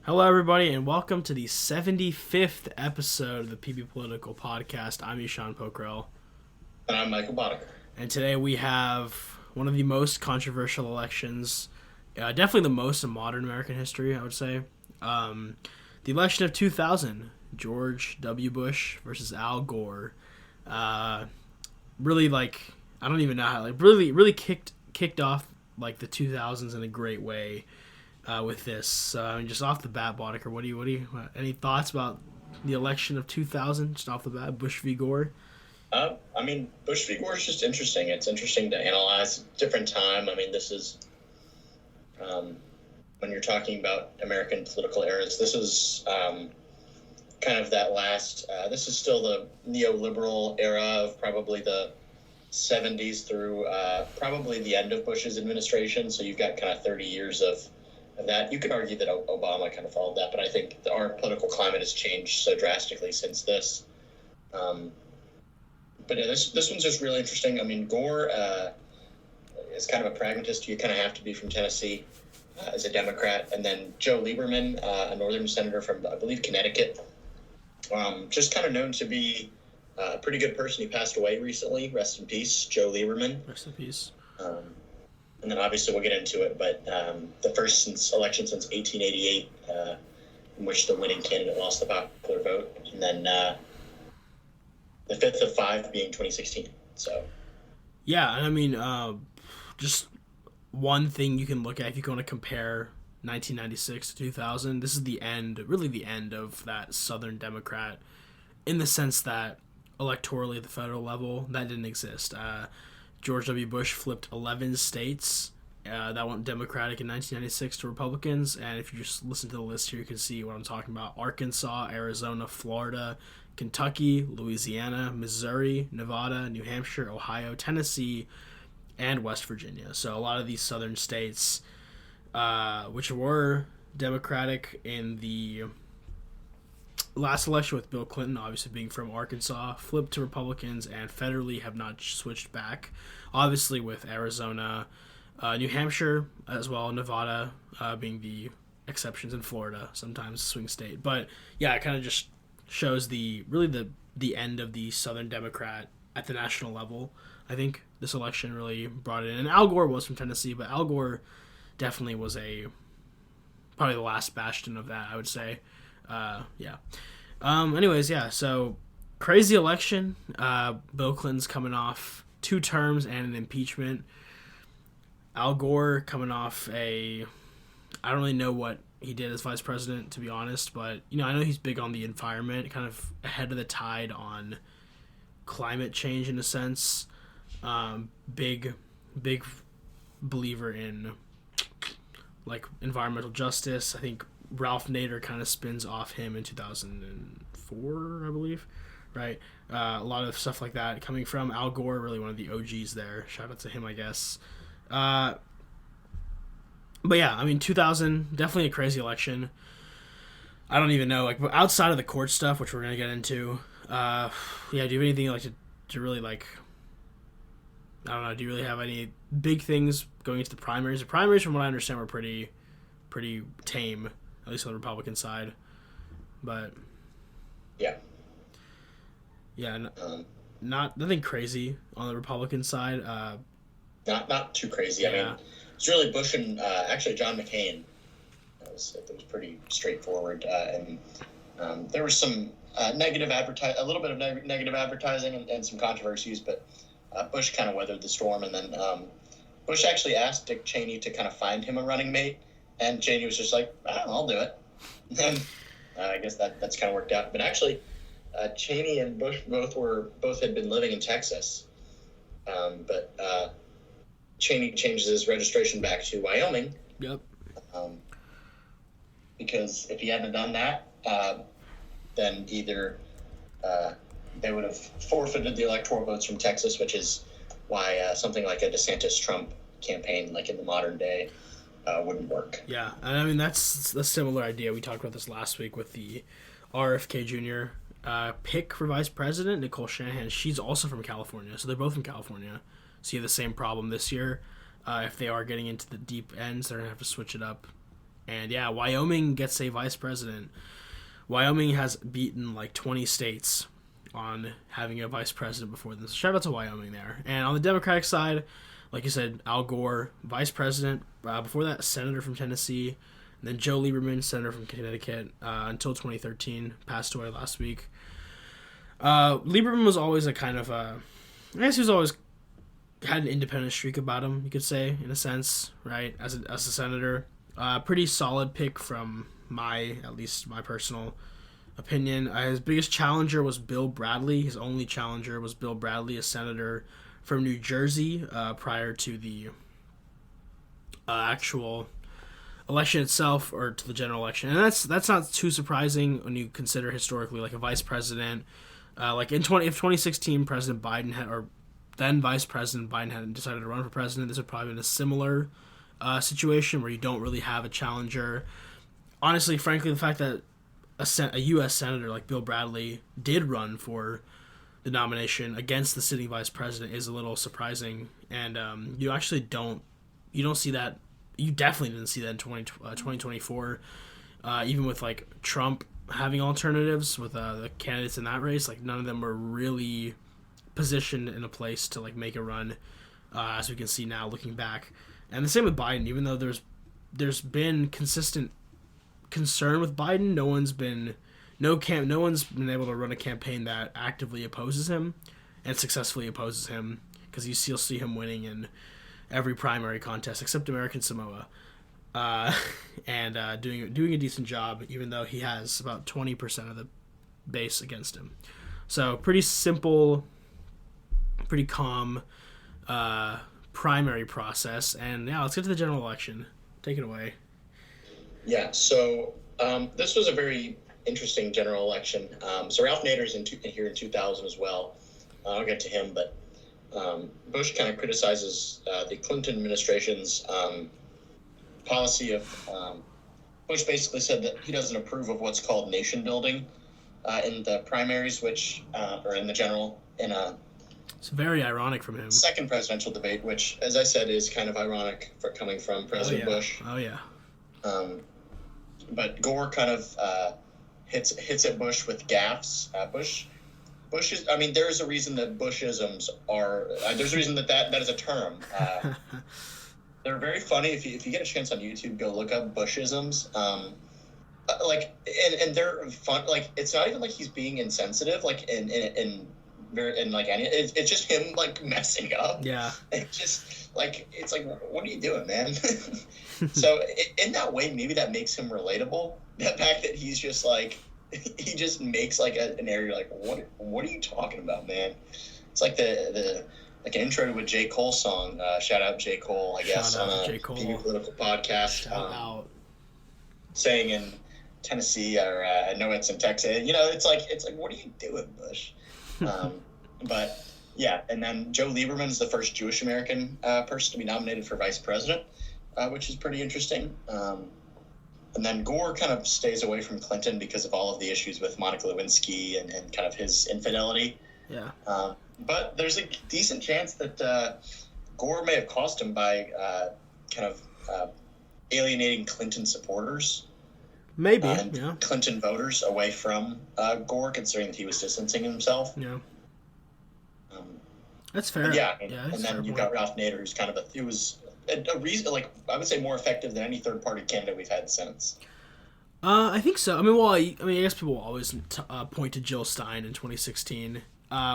Hello, everybody, and welcome to the 75th episode of the PB Political Podcast. I'm Eshan Pokhrel. And I'm Michael Bodeker. And today we have one of the most controversial elections, definitely the most in modern American history, I would say. The election of 2000, George W. Bush versus Al Gore. Really, I don't even know how, really kicked off, the 2000s in a great way. With this, just off the bat, Bodeker, what do you, any thoughts about the election of 2000? Just off the bat, Bush v. Gore. Bush v. Gore is just interesting. It's interesting to analyze different time. This is when you're talking about American political eras. This is kind of that last. This is still the neoliberal era of probably the 70s through probably the end of Bush's administration. So you've got kind of 30 years of that. You could argue that Obama kind of followed that, but I think our political climate has changed so drastically since this. But yeah, this one's just really interesting. Gore is kind of a pragmatist. You kind of have to be from Tennessee as a Democrat. And then Joe Lieberman, a northern senator from, I believe, Connecticut, just kind of known to be a pretty good person. He passed away recently. Rest in peace, Joe Lieberman. Rest in peace. And then obviously we'll get into it, but the first election since 1888 in which the winning candidate lost the popular vote, and then the fifth of five being 2016. So, yeah, and just one thing you can look at if you want to compare 1996 to 2000. This is the end of that Southern Democrat, in the sense that electorally at the federal level that didn't exist. George W. Bush flipped 11 states that went Democratic in 1996 to Republicans. And if you just listen to the list here, you can see what I'm talking about. Arkansas, Arizona, Florida, Kentucky, Louisiana, Missouri, Nevada, New Hampshire, Ohio, Tennessee, and West Virginia. So a lot of these southern states, which were Democratic in the last election with Bill Clinton, obviously being from Arkansas, flipped to Republicans and federally have not switched back. Obviously with Arizona, New Hampshire as well, Nevada being the exceptions, in Florida, sometimes swing state. But yeah, it kind of just shows the end of the Southern Democrat at the national level. I think this election really brought it in. And Al Gore was from Tennessee, but Al Gore definitely was probably the last bastion of that, I would say. Yeah. Anyways, yeah, so crazy election. Bill Clinton's coming off 2 terms and an impeachment. Al Gore coming off I don't really know what he did as vice president, to be honest, but, I know he's big on the environment, kind of ahead of the tide on climate change in a sense. Big believer in, environmental justice. I think Ralph Nader kind of spins off him in 2004, I believe, right? A lot of stuff like that coming from Al Gore, really one of the OGs there. Shout out to him, I guess. But yeah, 2000, definitely a crazy election. I don't even know, outside of the court stuff, which we're going to get into, yeah, do you have anything, to really, I don't know, do you really have any big things going into the primaries? The primaries, from what I understand, were pretty tame, at least on the Republican side. But yeah, nothing crazy on the Republican side. Not too crazy. Yeah. It's really Bush and actually John McCain. It was pretty straightforward, and there was some a little bit of negative advertising and some controversies, but Bush kind of weathered the storm, and then Bush actually asked Dick Cheney to kind of find him a running mate, and Cheney was just like, I'll do it. And I guess that's kind of worked out. But actually, Cheney and Bush both had been living in Texas, but Cheney changed his registration back to Wyoming. Yep. Because if he hadn't done that, then either they would have forfeited the electoral votes from Texas, which is why something like a DeSantis-Trump campaign, like in the modern day, wouldn't work. Yeah, and that's a similar idea. We talked about this last week with the RFK Jr. Pick for vice president, Nicole Shanahan. She's also from California, so they're both from California. So you have the same problem this year. If they are getting into the deep ends, they're going to have to switch it up And yeah, Wyoming gets a vice president. Wyoming has beaten like 20 states on having a vice president before this. Shout out to Wyoming there. And on the Democratic side, like you said, Al Gore, vice president. Before that, senator from Tennessee. And then Joe Lieberman, senator from Connecticut, until 2013, passed away last week. Lieberman was always a kind of I guess he was always had an independent streak about him, you could say, in a sense, right? As a senator, pretty solid pick from at least my personal opinion. His biggest challenger was Bill Bradley. His only challenger was Bill Bradley, a senator from New Jersey, prior to the actual election itself, or to the general election. And that's not too surprising when you consider historically, like a vice president, like if 2016 President Biden had, or then Vice President Biden hadn't decided to run for president, this would probably been a similar situation where you don't really have a challenger. Honestly, frankly, the fact that a U.S. senator like Bill Bradley did run for the nomination against the sitting vice president is a little surprising, and you don't see that. You definitely didn't see that in 2024, even with like Trump having alternatives with the candidates in that race. Like none of them were really positioned in a place to like make a run, as we can see now looking back. And the same with Biden. Even though there's been consistent concern with Biden, no one's been able to run a campaign that actively opposes him and successfully opposes him, because you'll see him winning in every primary contest except American Samoa, and doing a decent job, even though he has about 20% of the base against him. So pretty simple, pretty calm primary process. And yeah, let's get to the general election. Take it away. Yeah, so this was a very interesting general election. So Ralph Nader's here in 2000 as well. I'll get to him, but Bush kind of criticizes the Clinton administration's policy of Bush basically said that he doesn't approve of what's called nation building in the primaries, which or in the general it's very ironic from him. Second presidential debate, which, as I said, is kind of ironic for coming from President Bush. Oh yeah. But Gore kind of hits at Bush with gaffes. Bush is. I mean, there's a reason that Bushisms are. There's a reason that is a term. They're very funny. If you get a chance on YouTube, go look up Bushisms. And they're fun. Like, it's not even like he's being insensitive. Like it's just him like messing up. Yeah. It's just like, it's like, what are you doing, man? So in that way, maybe that makes him relatable. The fact that he's just like, he just makes like an area like, what are you talking about, man? It's like the like an intro to a J. Cole song. Shout out J. Cole, I guess, on a TV political podcast. Shout out. Saying in Tennessee, or I know it's in Texas. You know, it's like, what are you doing, Bush? But yeah, and then Joe Lieberman is the first Jewish American person to be nominated for vice president, which is pretty interesting. And then Gore kind of stays away from Clinton because of all of the issues with Monica Lewinsky and kind of his infidelity. Yeah. But there's a decent chance that Gore may have cost him by kind of alienating Clinton supporters. Maybe, yeah. Clinton voters away from Gore, considering that he was distancing himself. Yeah. That's fair. Yeah, and then you've got Ralph Nader, who's kind of it was a reason, like, I would say more effective than any third-party candidate we've had since. I think so. I guess people will always point to Jill Stein in 2016,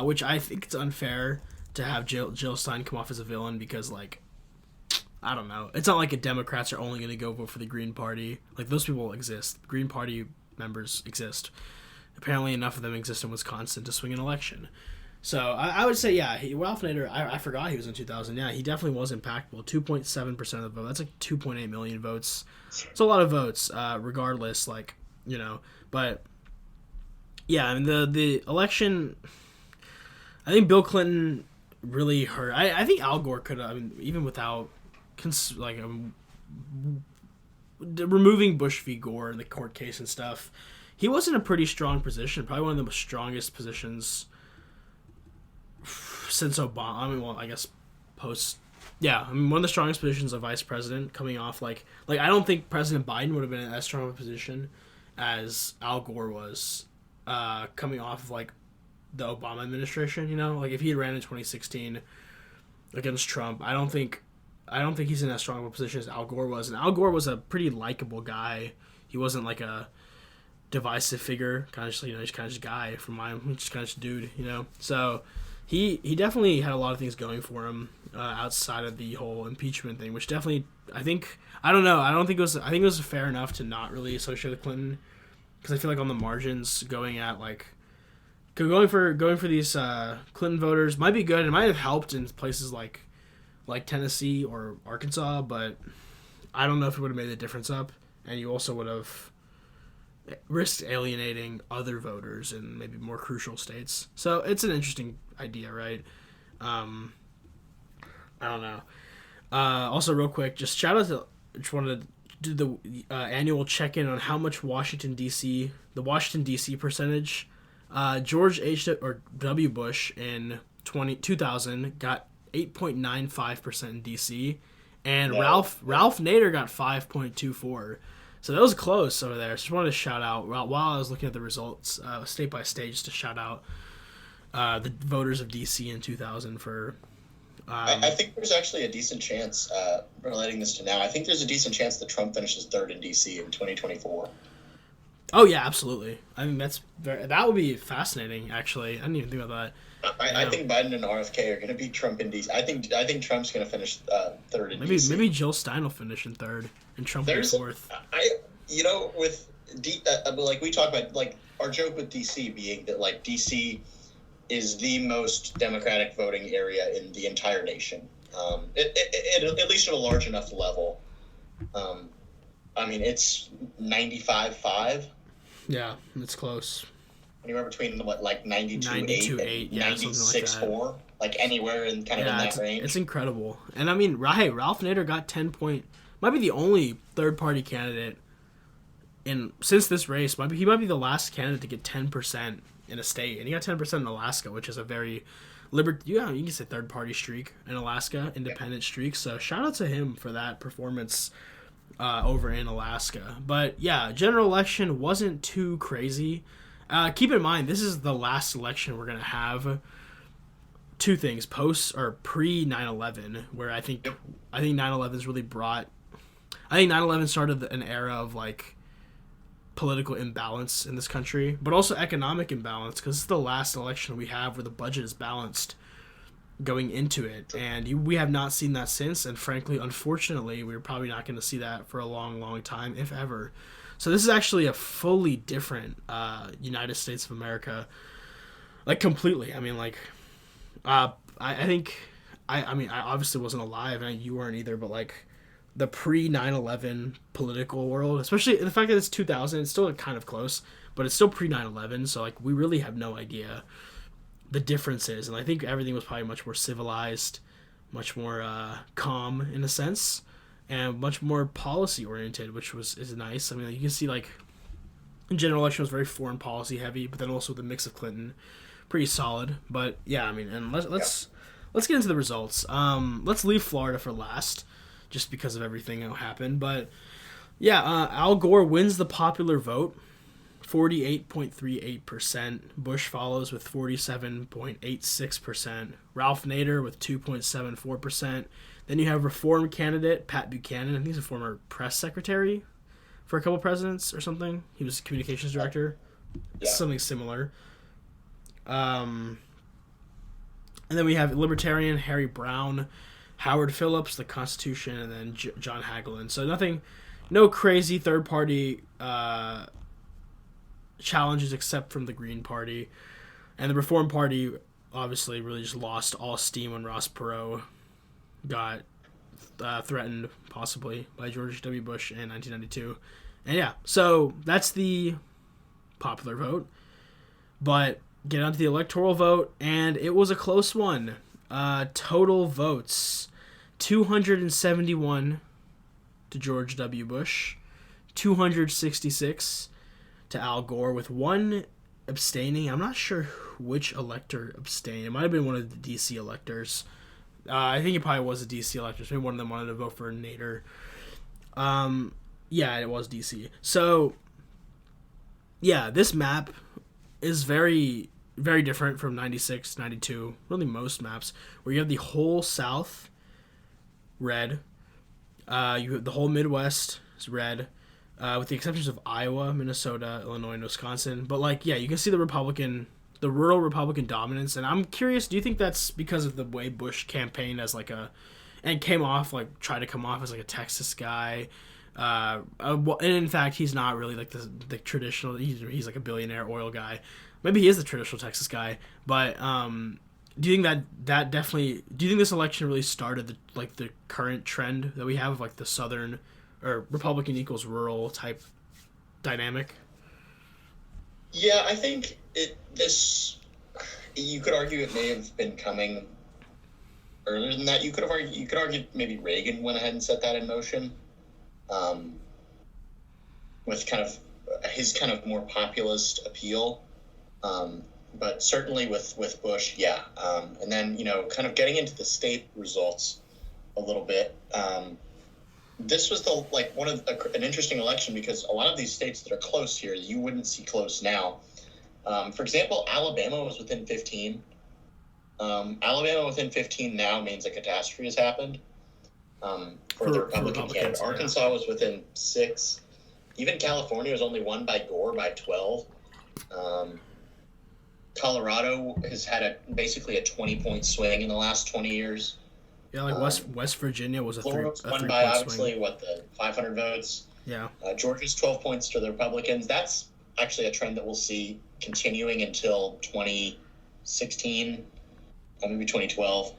which I think it's unfair to have Jill Stein come off as a villain because, like, I don't know. It's not like Democrats are only going to go vote for the Green Party. Like, those people exist. Green Party members exist. Apparently enough of them exist in Wisconsin to swing an election. So I would say, yeah, Ralph Nader, I forgot he was in 2000. Yeah, he definitely was impactful. 2.7% of the vote. That's like 2.8 million votes. It's a lot of votes, regardless, like, you know. But, yeah, I mean, the election, I think Bill Clinton really hurt. I think Al Gore could have, I mean, even without, removing Bush v. Gore in the court case and stuff, he was in a pretty strong position, probably one of the strongest positions since Obama. I mean, well, I guess post Yeah, I mean, one of the strongest positions of vice president coming off like I don't think President Biden would have been in as strong of a position as Al Gore was coming off of like the Obama administration. You know, like if he had ran in 2016 against Trump, I don't think he's in as strong of a position as Al Gore was. And Al Gore was a pretty likable guy. He wasn't like a divisive figure, kind of just, you know, just kind of just guy from my, just kind of just dude, you know. So he definitely had a lot of things going for him outside of the whole impeachment thing, which definitely I don't know. I think it was fair enough to not really associate with Clinton, because I feel like on the margins going for these Clinton voters might be good. It might have helped in places like Tennessee or Arkansas, but I don't know if it would have made the difference up. And you also would have risked alienating other voters in maybe more crucial states. So it's an interesting idea, right? I don't know. Also, real quick, just wanted to do the annual check-in on how much the Washington D.C. percentage. George W. Bush in 2000 got 8.95% in D.C. and Ralph Nader got 5.24%. So that was close over there. Just wanted to shout out while I was looking at the results, state by state, just to shout out the voters of D.C. in 2000 for. I think there's actually a decent chance, relating this to now, I think there's a decent chance that Trump finishes third in D.C. in 2024. Oh yeah, absolutely. I mean, that would be fascinating. Actually, I didn't even think about that. I think Biden and RFK are going to beat Trump in D.C. I think Trump's going to finish third in D.C. Maybe Jill Stein will finish in third and Trump will be fourth. With like we talk about, like our joke with D.C. being that like D.C. is the most Democratic voting area in the entire nation. At least at a large enough level. I mean, it's 95-5. Yeah, it's close. Anywhere between 92-8, yeah, 96-4, like anywhere in kind of in that range. It's incredible. And I mean, Ralph Nader got might be the only third party candidate since this race. He might be the last candidate to get 10% in a state, and he got 10% in Alaska, which is a very you can say third party streak in Alaska, independent streak. So shout out to him for that performance over in Alaska. But yeah, general election wasn't too crazy. Keep in mind, this is the last election we're going to have. Two things, post or pre 9/11, where I think 9/11's really brought. I think 9/11 started an era of like political imbalance in this country, but also economic imbalance, because it's the last election we have where the budget is balanced going into it, and we have not seen that since. And frankly, unfortunately, we're probably not going to see that for a long, long time, if ever. So this is actually a fully different United States of America, like completely. I mean, like, I think, I obviously wasn't alive, and you weren't either, but like the pre 9/11 political world, especially the fact that it's 2000, it's still kind of close, but it's still pre 9/11, so like we really have no idea the differences, and I think everything was probably much more civilized, much more calm in a sense, and much more policy oriented, which is nice. I mean, you can see like in general election was very foreign policy heavy, but then also the mix of Clinton, pretty solid. But yeah, I mean, and let's get into the results. Let's leave Florida for last, just because of everything that happened. But yeah, Al Gore wins the popular vote, 48.38%. Bush follows with 47.86%. Ralph Nader with 2.74%. Then you have reform candidate Pat Buchanan. I think he's a former press secretary for a couple presidents or something. He was communications director. Yeah. Something similar. And then we have Libertarian Harry Brown, Howard Phillips, the Constitution, and then John Hagelin. So no crazy third-party challenges except from the Green Party. And the Reform Party obviously really just lost all steam when Ross Perot got threatened, possibly, by George W. Bush in 1992. And yeah, so that's the popular vote. But get onto the electoral vote, and it was a close one. Total votes, 271 to George W. Bush, 266 to Al Gore, with one abstaining. I'm not sure which elector abstained. It might have been one of the D.C. electors. I think it probably was a DC election. Maybe one of them wanted to vote for Nader. Yeah, it was DC. So, yeah, this map is very, very different from 96, 92, really most maps, where you have the whole South red. You have the whole Midwest is red, with the exceptions of Iowa, Minnesota, Illinois, and Wisconsin. But, like, yeah, you can see the rural Republican dominance. And I'm curious, do you think that's because of the way Bush campaigned as, like, tried to come off as, like, a Texas guy? And in fact, he's not really like the traditional. He's like a billionaire oil guy. Maybe he is the traditional Texas guy. But do you think that definitely? Do you think this election really started the current trend that we have of like the Southern or Republican equals rural type dynamic? Yeah, I think this. You could argue it may have been coming earlier than that. You could argue maybe Reagan went ahead and set that in motion. With kind of his kind of more populist appeal, but certainly with Bush, yeah. And then kind of getting into the state results a little bit. This was an interesting election because a lot of these states that are close here you wouldn't see close now. For example, Alabama was within 15. Alabama within 15 now means a catastrophe has happened. For the Republican candidate. Arkansas was within 6. Even California was only won by Gore by 12. Colorado has had basically a 20-point swing in the last 20 years. Yeah, like West Virginia was Florida was won by obviously swing. The 500 votes. Yeah. Georgia's 12 points to the Republicans. That's actually a trend that we'll see continuing until 2016, maybe 2012.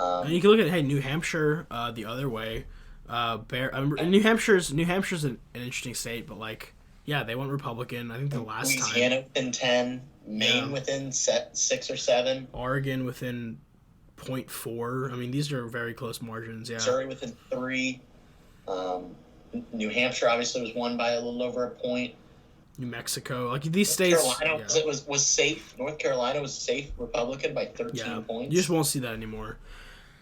And you can look at New Hampshire the other way. New Hampshire's an interesting state, but like they went Republican. I think the last Louisiana time. within 10, Maine within 6 or 7, Oregon within 0.4. I mean, these are very close margins. Yeah. Missouri within 3. New Hampshire obviously was won by a little over a point. New Mexico, like these states. North Carolina was safe. North Carolina was safe Republican by 13 points. You just won't see that anymore.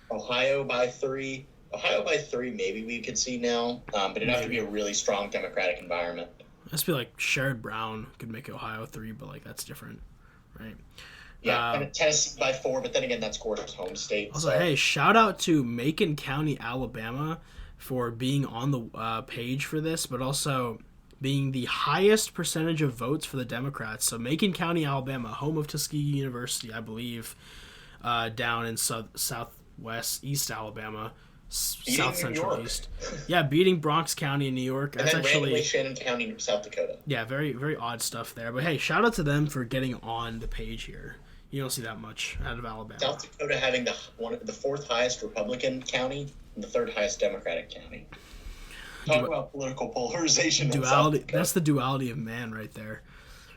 Ohio by 3. Maybe we could see now, but it'd have to be a really strong Democratic environment. It has to be like Sherrod Brown could make Ohio 3, but like that's different, right? Yeah, and Tennessee by 4, but then again, that's Gore's home state. Also, hey, shout out to Macon County, Alabama, for being on the page for this, but also being the highest percentage of votes for the Democrats. So Macon County, Alabama, home of Tuskegee University, I believe, down in southwest East Alabama. South Central East. Yeah, beating Bronx County in New York. That's randomly Shannon County, South Dakota. Yeah, very, very odd stuff there. But hey, shout out to them for getting on the page here. You don't see that much out of Alabama. South Dakota having the 4th highest Republican county and the 3rd highest Democratic county. Talk about political polarization. Duality. That's the duality of man right there.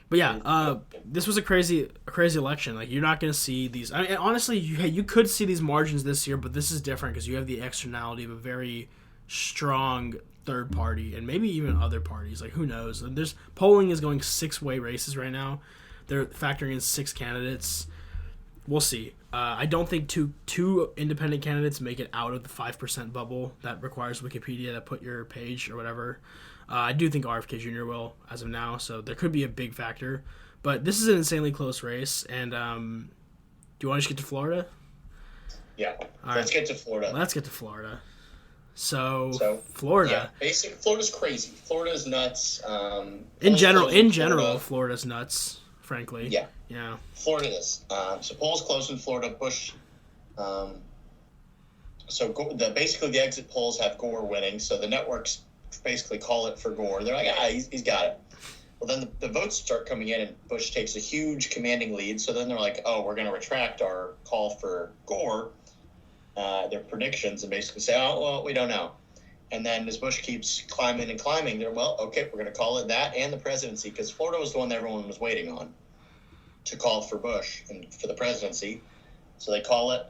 But yeah, this was a crazy election. Like you're not going to see these. I mean, honestly, you could see these margins this year, but this is different because you have the externality of a very strong third party and maybe even other parties. Like who knows? There's polling is going 6-way races right now. They're factoring in 6 candidates. We'll see. I don't think two independent candidates make it out of the 5% bubble that requires Wikipedia to put your page or whatever. I do think RFK Jr. will as of now, so there could be a big factor. But this is an insanely close race, and do you want to just get to Florida? Yeah, let's get to Florida. Let's get to Florida. So Florida. Yeah, Florida's crazy. Florida's nuts. In general, Florida's nuts. Frankly. Yeah. Florida is. So polls close in Florida. Bush. Basically the exit polls have Gore winning. So the networks basically call it for Gore. They're like, he's got it. Well, then the votes start coming in, and Bush takes a huge commanding lead. So then they're like, oh, we're going to retract our call for Gore, their predictions, and basically say, oh, well, we don't know. And then as Bush keeps climbing and climbing, they're, well, okay, we're going to call it that and the presidency, because Florida was the one that everyone was waiting on to call for Bush and for the presidency. So they call it.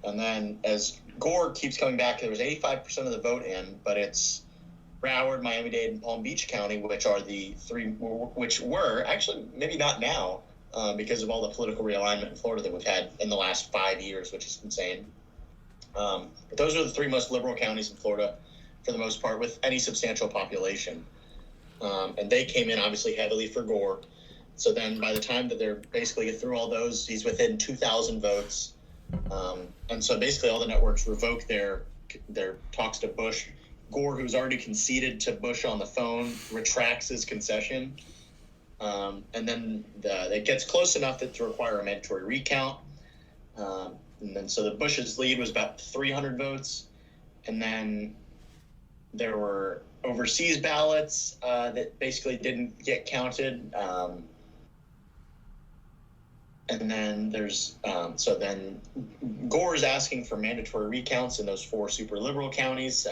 And then as Gore keeps coming back, there was 85% of the vote in, but it's Broward, Miami-Dade, and Palm Beach County, which are the 3, which were actually maybe not now because of all the political realignment in Florida that we've had in the last 5 years, which is insane. But those are the three most liberal counties in Florida for the most part, with any substantial population. And they came in obviously heavily for Gore. So then by the time that they're basically get through all those, he's within 2,000 votes. And so basically all the networks revoke their talks to Bush. Gore, who's already conceded to Bush on the phone, retracts his concession. And then it gets close enough that to require a mandatory recount. And then so the Bush's lead was about 300 votes. And then there were overseas ballots that basically didn't get counted. And then there's so then Gore is asking for mandatory recounts in those 4 super liberal counties.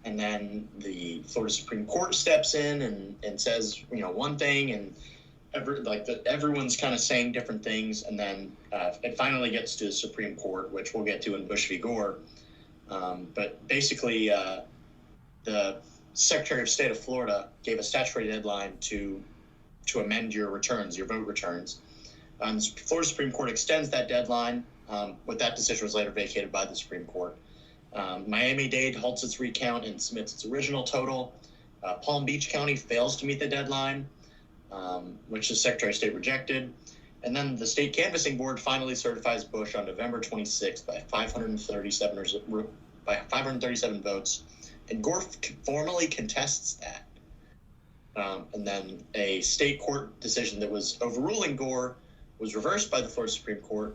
And then the Florida Supreme Court steps in and says, one thing, and everyone's kind of saying different things. And then it finally gets to the Supreme Court, which we'll get to in Bush v. Gore. But basically, the Secretary of State of Florida gave a statutory deadline to amend your returns, your vote returns. The Florida Supreme Court extends that deadline, but that decision was later vacated by the Supreme Court. Miami-Dade halts its recount and submits its original total. Palm Beach County fails to meet the deadline, which the Secretary of State rejected. And then the State Canvassing Board finally certifies Bush on November 26th by 537 votes. And Gore formally contests that. And then a state court decision that was overruling Gore was reversed by the Florida Supreme Court,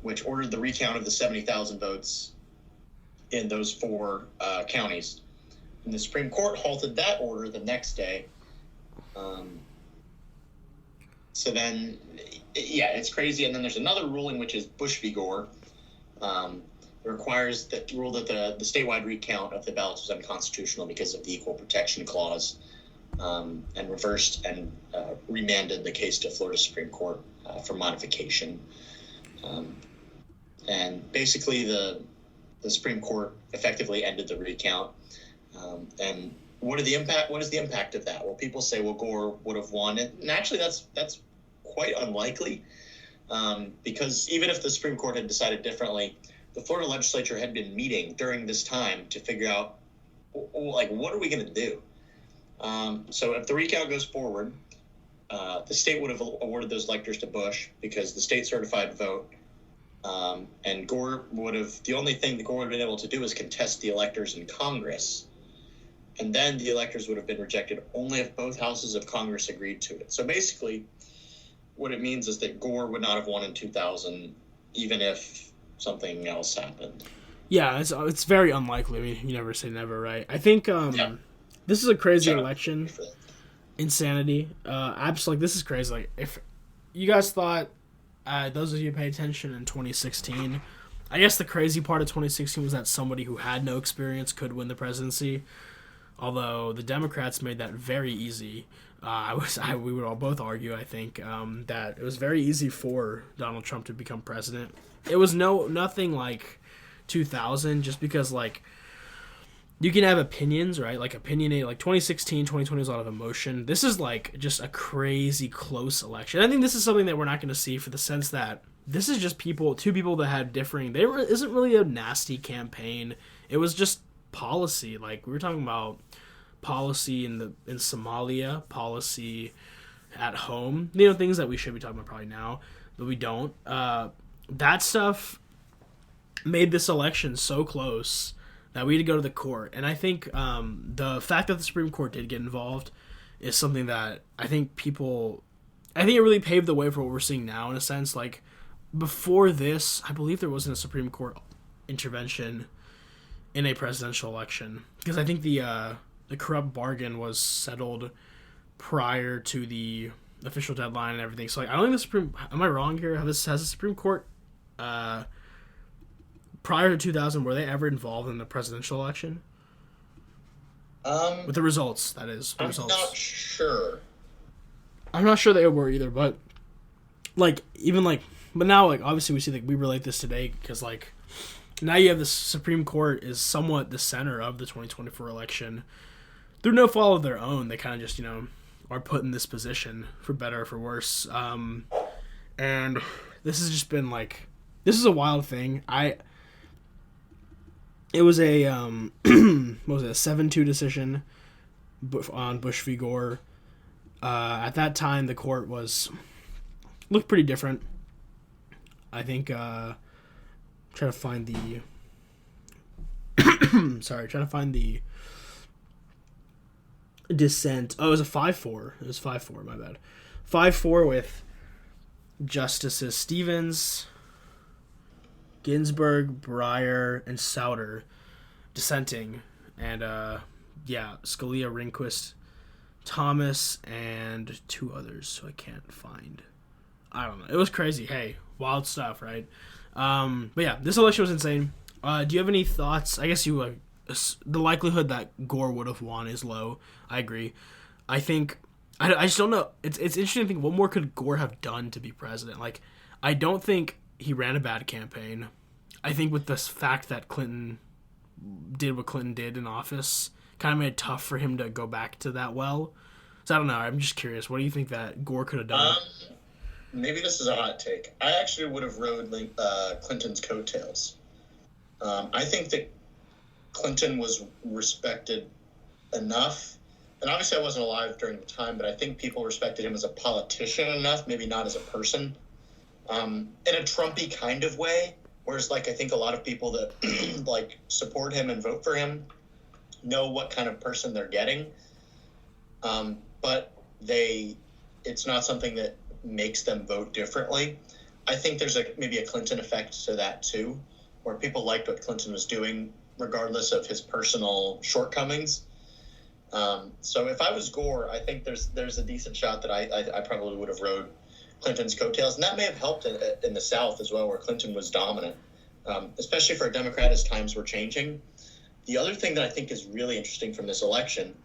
which ordered the recount of the 70,000 votes in those 4 counties. And the Supreme Court halted that order the next day. So then, it's crazy. And then there's another ruling, which is Bush v. Gore. It requires that rule that the statewide recount of the ballots was unconstitutional because of the Equal Protection Clause, and reversed and remanded the case to Florida Supreme Court for modification. And basically the Supreme Court effectively ended the recount. And what is the impact of that? Well, people say, Gore would have won it. And actually that's quite unlikely, because even if the Supreme Court had decided differently, the Florida legislature had been meeting during this time to figure out, what are we going to do? So if the recount goes forward, the state would have awarded those electors to Bush because the state certified vote. And the only thing that Gore would have been able to do is contest the electors in Congress. And then the electors would have been rejected only if both houses of Congress agreed to it. So basically, what it means is that Gore would not have won in 2000, even if something else happened. Yeah, it's very unlikely. I mean, you never say never, right? I think this is a crazy election. Insanity. Absolutely, this is crazy. Like, if you guys thought, those of you who pay attention in 2016, I guess the crazy part of 2016 was that somebody who had no experience could win the presidency. Although the Democrats made that very easy. We would all both argue, I think, that it was very easy for Donald Trump to become president. It was nothing like 2000, just because, like, you can have opinions, right? Like, opinionated, like 2016, 2020 was a lot of emotion. This is, like, just a crazy close election. I think this is something that we're not going to see, for the sense that this is just two people that had differing. Isn't really a nasty campaign. It was just policy. Like, we were talking about policy in Somalia, policy at home, things that we should be talking about probably now, but we don't. That stuff made this election so close that we had to go to the court. And I think the fact that the Supreme Court did get involved is something that I think it really paved the way for what we're seeing now, in a sense. Like, before this, I believe there wasn't a Supreme Court intervention in a presidential election, because I think the corrupt bargain was settled prior to the official deadline and everything. So, like, I don't think the Supreme... Am I wrong here? Has the Supreme Court, prior to 2000, were they ever involved in the presidential election? With the results, that is. I'm not sure. I'm not sure they were either, but, like, even, like... But now, like, obviously we see, like, we relate this today, because, like, now you have the Supreme Court is somewhat the center of the 2024 election. Through no fault of their own, they kind of just, are put in this position, for better or for worse. And this has just been, like, this is a wild thing. It was a what was it, a 7-2 decision on Bush v. Gore. At that time, the court looked pretty different. I think try to find the trying to find the dissent. Oh, it was a 5-4. It was 5-4. My bad. 5-4 with Justices Stevens, Ginsburg, Breyer, and Souter dissenting, and Scalia, Rehnquist, Thomas, and 2 others. So I can't find. I don't know. It was crazy. Hey, wild stuff, right? But yeah, this election was insane. Do you have any thoughts? I guess the likelihood that Gore would have won is low. I agree. I think I just don't know. It's interesting to think, what more could Gore have done to be president? Like, I don't think he ran a bad campaign. I think with this fact that Clinton did what Clinton did in office, kind of made it tough for him to go back to that well. So I don't know. I'm just curious. What do you think that Gore could have done? Maybe this is a hot take. I actually would have rode Clinton's coattails. I think that Clinton was respected enough, and obviously I wasn't alive during the time, but I think people respected him as a politician enough, maybe not as a person, in a Trumpy kind of way. Whereas, like, I think a lot of people that like support him and vote for him know what kind of person they're getting, but it's not something that makes them vote differently. I think there's maybe a Clinton effect to that too, where people liked what Clinton was doing regardless of his personal shortcomings. So if I was Gore, I think there's a decent shot that I probably would have rode Clinton's coattails, and that may have helped in the South as well, where Clinton was dominant, especially for a Democrat as times were changing. The other thing that I think is really interesting from this election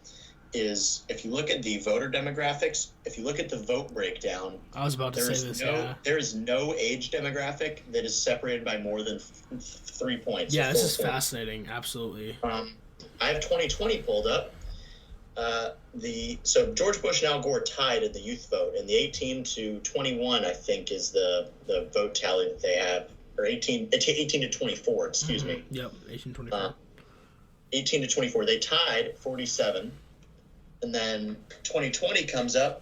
is, if you look at the voter demographics, if you look at the vote breakdown, I was about to say this. There is no age demographic that is separated by more than 3 points. Yeah, this is fascinating. Absolutely. I have 2020 pulled up. So George Bush and Al Gore tied in the youth vote, and the 18 to 21, I think, is the vote tally that they have, or 18 to 24. Excuse me. Yep, 18 to 24. 18 to 24. They tied 47. And then 2020 comes up,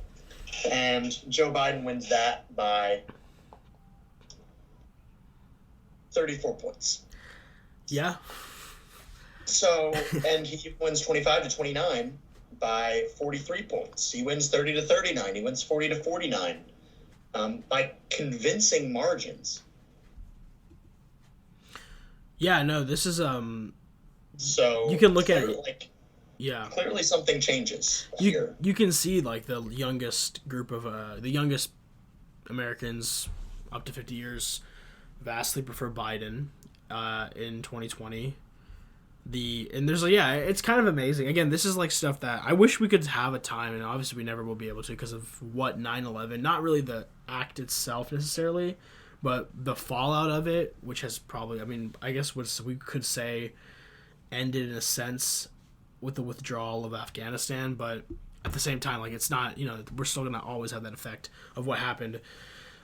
and Joe Biden wins that by 34 points. Yeah. So, and he wins 25 to 29 by 43 points. He wins 30 to 39. He wins 40 to 49 by convincing margins. Yeah, no, this is So you can look at it. Yeah. Clearly something changes here. You can see, like, the youngest group of the youngest Americans up to 50 years vastly prefer Biden in 2020. It's kind of amazing. Again, this is like stuff that I wish we could have a time, and obviously we never will be able to because of what 9/11, not really the act itself necessarily, but the fallout of it, which has probably, I mean, I guess we could say ended in a sense with the withdrawal of Afghanistan, but at the same time, like, it's not, we're still going to always have that effect of what happened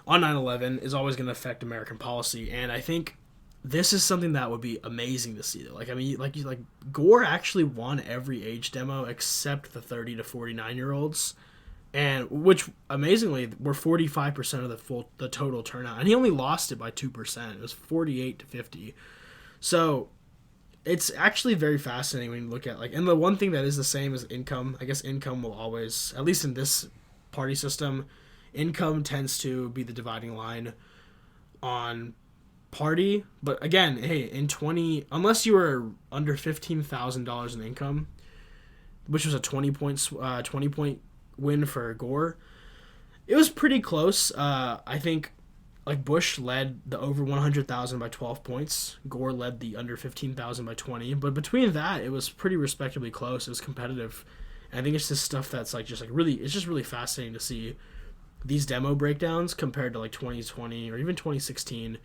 on 9/11 is always going to affect American policy. And I think this is something that would be amazing to see. Like, I mean, like Gore actually won every age demo except the 30 to 49-year-olds, and which amazingly were 45% of the total turnout, and he only lost it by 2%. It was 48 to 50. So it's actually very fascinating when you look at, like, and the one thing that is the same is income. I guess income will always, at least in this party system, income tends to be the dividing line on party. But again, hey, unless you were under $15,000 in income, which was a 20 point win for Gore, it was pretty close. I think, like, Bush led the over 100,000 by 12 points. Gore led the under 15,000 by 20. But between that, it was pretty respectably close. It was competitive. And I think it's just stuff that's like it's just really fascinating to see these demo breakdowns compared to like 2020 or even 2016.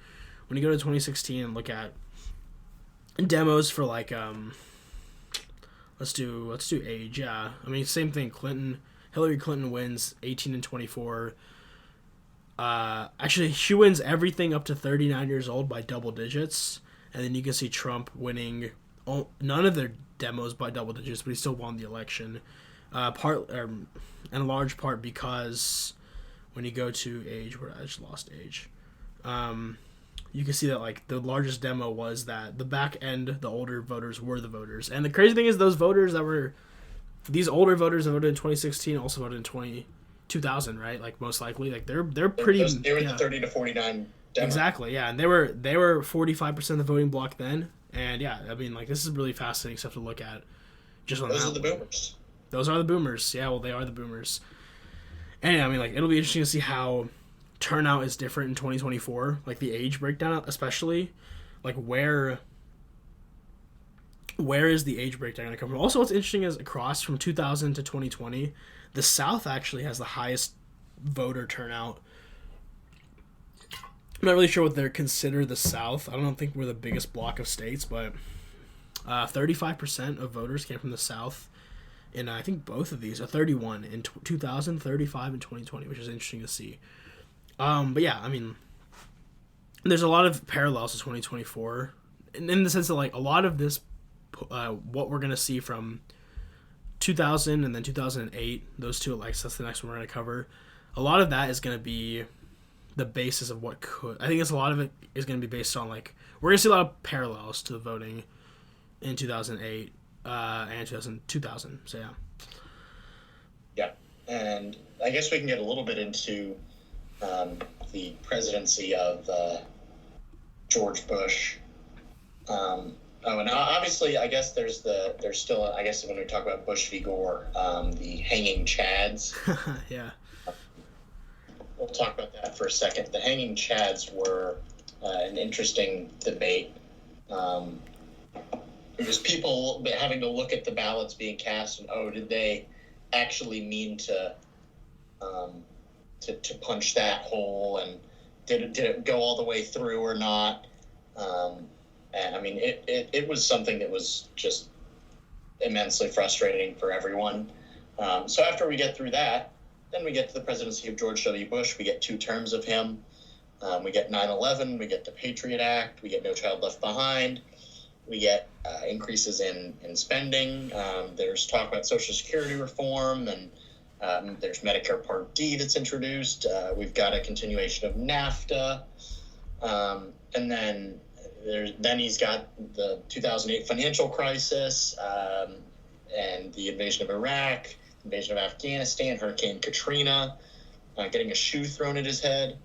When you go to 2016 and look at demos for like let's do age. Yeah, I mean, same thing. Hillary Clinton wins 18 and 24. Actually, she wins everything up to 39 years old by double digits, and then you can see Trump winning none of their demos by double digits, but he still won the election. In large part because when you go to age, where I just lost age, you can see that like the largest demo was that the back end, the older voters were the voters, and the crazy thing is these older voters that voted in 2016 also voted in 2000, right? Like most likely, like they're pretty. They were the 30 to 49 demo. Exactly, yeah, and they were 45% of the voting block then, and yeah, I mean like this is really fascinating stuff to look at. Just on Those that are the boomers. Those are the boomers. Yeah, well, they are the boomers. And yeah, I mean, like, it'll be interesting to see how turnout is different in 2024. Like, the age breakdown, especially. Like, where is the age breakdown going to come from? Also, what's interesting is across from 2000 to 2020, the South actually has the highest voter turnout. I'm not really sure what they're consider the South. I don't think we're the biggest block of states, but 35% of voters came from the South. And I think both of these are 31 in 2000, 35 in 2020, which is interesting to see. But yeah, I mean, there's a lot of parallels to 2024 in the sense that like a lot of this, what we're going to see from 2000 and then 2008, those two elections, that's the next one we're going to cover. A lot of that is going to be the basis of what could. I think a lot of it is going to be based on like, we're going to see a lot of parallels to the voting in 2008. And 2000, so yeah. Yeah, and I guess we can get a little bit into the presidency of George Bush. And obviously, I guess there's still, I guess when we talk about Bush v. Gore, the hanging chads. Yeah. We'll talk about that for a second. The hanging chads were an interesting debate. It was people having to look at the ballots being cast and did they actually mean to punch that hole, and did it go all the way through or not? And I mean it was something that was just immensely frustrating for everyone. So after we get through that, then we get to the presidency of George W. Bush. We get 2 terms of him. We get 9/11. We get the Patriot Act. We get No Child Left Behind. We get increases in spending. There's talk about Social Security reform, and there's Medicare Part D that's introduced. We've got a continuation of NAFTA. And then he's got the 2008 financial crisis, and the invasion of Iraq, invasion of Afghanistan, Hurricane Katrina, getting a shoe thrown at his head.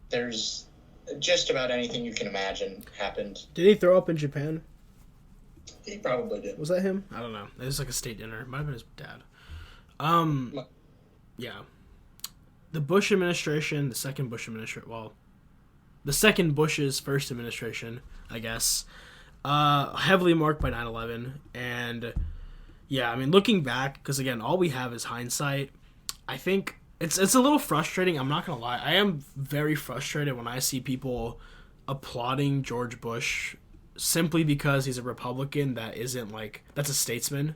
There's just about anything you can imagine happened. Did he throw up in Japan? He probably did. Was that him? I don't know. It was like a state dinner. It might have been his dad. Yeah. The Bush administration, the second Bush's first administration, I guess, heavily marked by 9/11. And yeah, I mean, looking back, because again, all we have is hindsight. I think it's a little frustrating. I'm not gonna lie. I am very frustrated when I see people applauding George Bush simply because he's a Republican that's a statesman.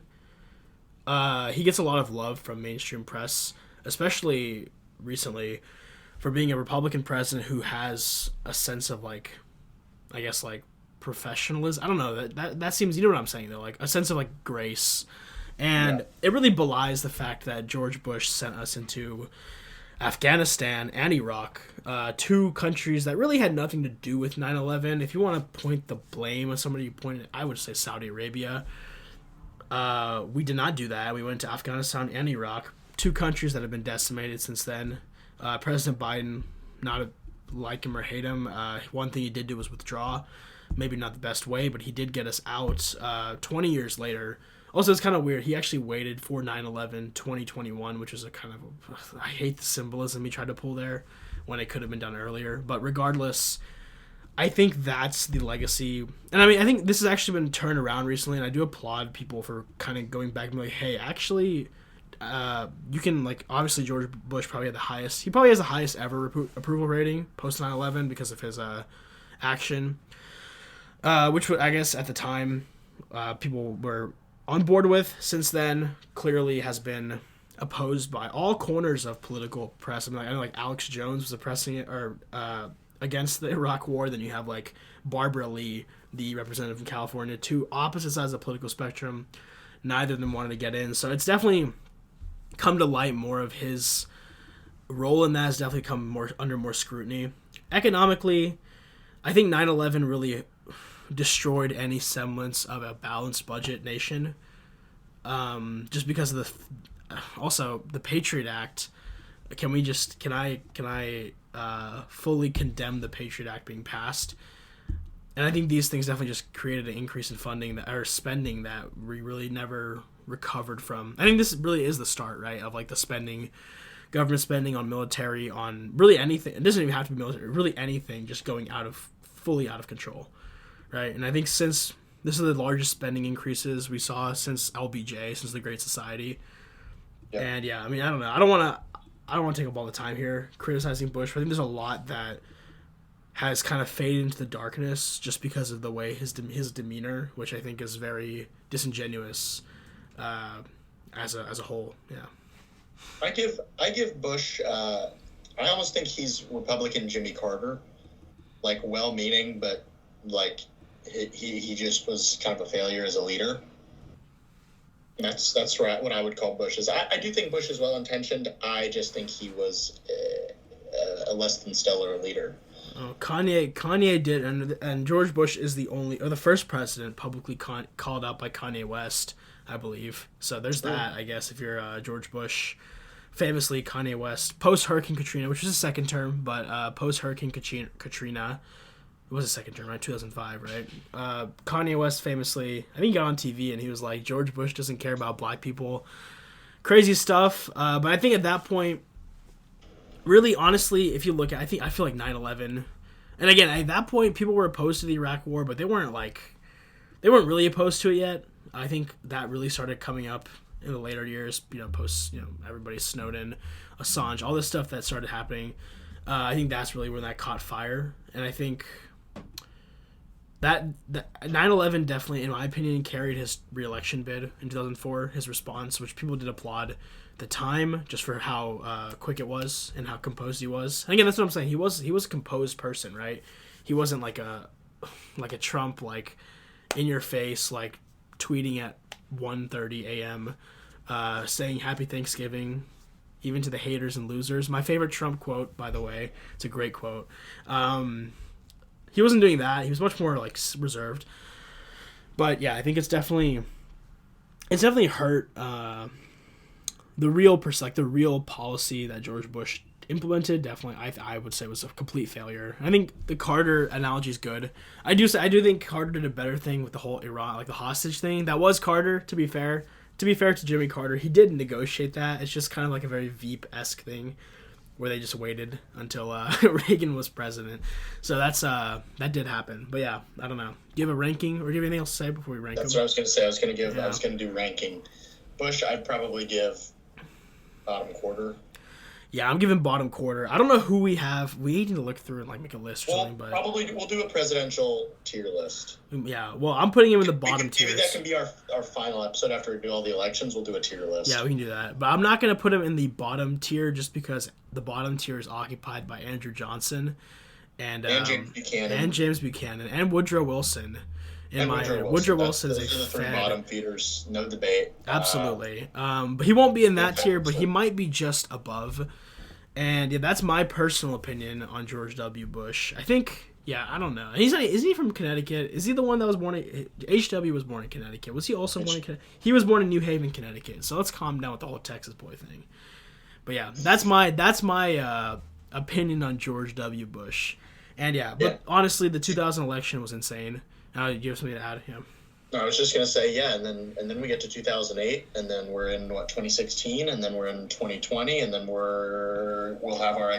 He gets a lot of love from mainstream press, especially recently, for being a Republican president who has a sense of professionalism. I don't know, that seems, you know what I'm saying though, a sense of grace. And It really belies the fact that George Bush sent us into Afghanistan and Iraq, 2 countries that really had nothing to do with 9/11. If you want to point the blame on somebody, I would say Saudi Arabia. We did not do that. We went to Afghanistan and Iraq, 2 countries that have been decimated since then. President Biden, not like him or hate him, one thing he did do was withdraw. Maybe not the best way, but he did get us out 20 years later. Also, it's kind of weird. He actually waited for 9/11 2021, which is I hate the symbolism he tried to pull there when it could have been done earlier. But regardless, I think that's the legacy. And I mean, I think this has actually been turned around recently, and I do applaud people for kind of going back and being like, hey, actually, you can, obviously George Bush probably had he probably has the highest ever approval rating post 9/11 because of his action, which I guess at the time people were on board with. Since then, clearly has been opposed by all corners of political press. I know Alex Jones was against the Iraq War. Then you have like Barbara Lee, the representative from California, two opposite sides of the political spectrum. Neither of them wanted to get in. So it's definitely come to light more of his role in that has definitely come under more scrutiny. Economically, I think 9/11 really destroyed any semblance of a balanced budget nation. Just because of the Patriot Act. Can I fully condemn the Patriot Act being passed? And I think these things definitely just created an increase in spending that we really never recovered from. I think this really is the start, right, of like the government spending on military, on really anything. It doesn't even have to be military, really anything, just going fully out of control, right? And I think since this is the largest spending increases we saw since LBJ, since the Great Society. Yeah. And I mean, I don't know. I don't want to take up all the time here criticizing Bush, but I think there's a lot that has kind of faded into the darkness just because of the way his demeanor, which I think is very disingenuous as a whole. Yeah. I give Bush. I almost think he's Republican Jimmy Carter, like well-meaning, but like he just was kind of a failure as a leader. That's what I would call Bush. I do think Bush is well-intentioned. I just think he was a less than stellar leader. Oh, Kanye did, and George Bush is the first president publicly called out by Kanye West, I believe. So there's that, I guess, if you're George Bush. Famously, Kanye West, post-Hurricane Katrina, which was a second term, but post-Hurricane Katrina, it was a second term, right? 2005, right? Kanye West famously, I think he got on TV and he was like, George Bush doesn't care about black people. Crazy stuff. But I think at that point, really, honestly, if you look at, I feel like 9/11, and again, at that point, people were opposed to the Iraq War, but they weren't really opposed to it yet. I think that really started coming up in the later years, post, everybody Snowden, Assange, all this stuff that started happening. I think that's really when that caught fire, and I think that 9/11 definitely, in my opinion, carried his re-election bid in 2004, his response, which people did applaud the time just for how quick it was and how composed he was. And again, that's what I'm saying. He was a composed person, right? He wasn't like a Trump, like in your face, like tweeting at 1:30 a.m. Saying Happy Thanksgiving, even to the haters and losers. My favorite Trump quote, by the way. It's a great quote. He wasn't doing that. He was much more like reserved. But yeah, I think it's definitely hurt the real policy that George Bush implemented. Definitely, I would say was a complete failure. I think the Carter analogy is good. I do think Carter did a better thing with the whole Iran, like the hostage thing. That was Carter, to be fair. To be fair to Jimmy Carter, he did negotiate that. It's just kind of like a very Veep-esque thing where they just waited until Reagan was president. So that did happen. But yeah, I don't know. Do you have a ranking, or do you have anything else to say before we rank That's them? what I was going to say. I was going to do ranking. Bush, I'd probably give bottom quarter. Yeah, I'm giving bottom quarter. I don't know who we have. We need to look through and like make a list or something. But probably we'll do a presidential tier list. Yeah, well, I'm putting him in the bottom tier. Maybe that can be our final episode after we do all the elections. We'll do a tier list. Yeah, we can do that. But I'm not going to put him in the bottom tier just because the bottom tier is occupied by Andrew Johnson and James Buchanan and Woodrow Wilson. Woodrow Wilson is the three bottom feeders, no debate. Absolutely. But he won't be in that tier, but he might be just above. And yeah, that's my personal opinion on George W. Bush. I think, I don't know. Isn't he from Connecticut? Is he the one that was born in... H.W. was born in Connecticut. Was he also born in Connecticut? He was born in New Haven, Connecticut. So let's calm down with the whole Texas boy thing. But yeah, that's my opinion on George W. Bush. And honestly, the 2000 election was insane. Do you have something to add? Yeah. No, I was just gonna say and then we get to 2008, and then we're in 2016, and then we're in 2020, and then we'll have our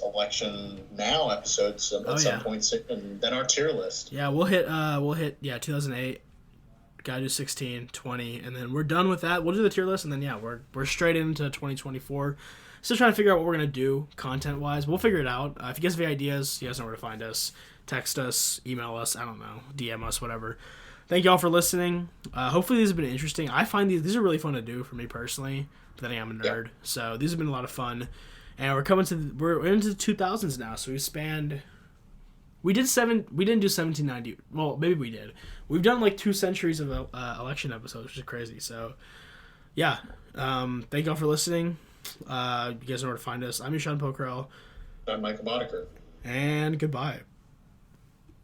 election now episodes at some point, and then our tier list. Yeah, we'll hit 2008. Gotta do 16, 20, and then we're done with that. We'll do the tier list, and then we're straight into 2024. Still trying to figure out what we're gonna do content wise. We'll figure it out. If you guys have any ideas, you guys know where to find us. Text us, email us, I don't know, DM us, whatever. Thank you all for listening. Hopefully these have been interesting. I find these are really fun to do for me personally, but I think I'm a nerd. So these have been a lot of fun. And we're into the 2000s now, so we've spanned We did seven. We didn't do 1790. Well, maybe we did. We've done like 2 centuries of election episodes, which is crazy. So, yeah. Thank y'all for listening. You guys know where to find us. I'm Eshan Pokhrel. I'm Michael Bodeker. And goodbye.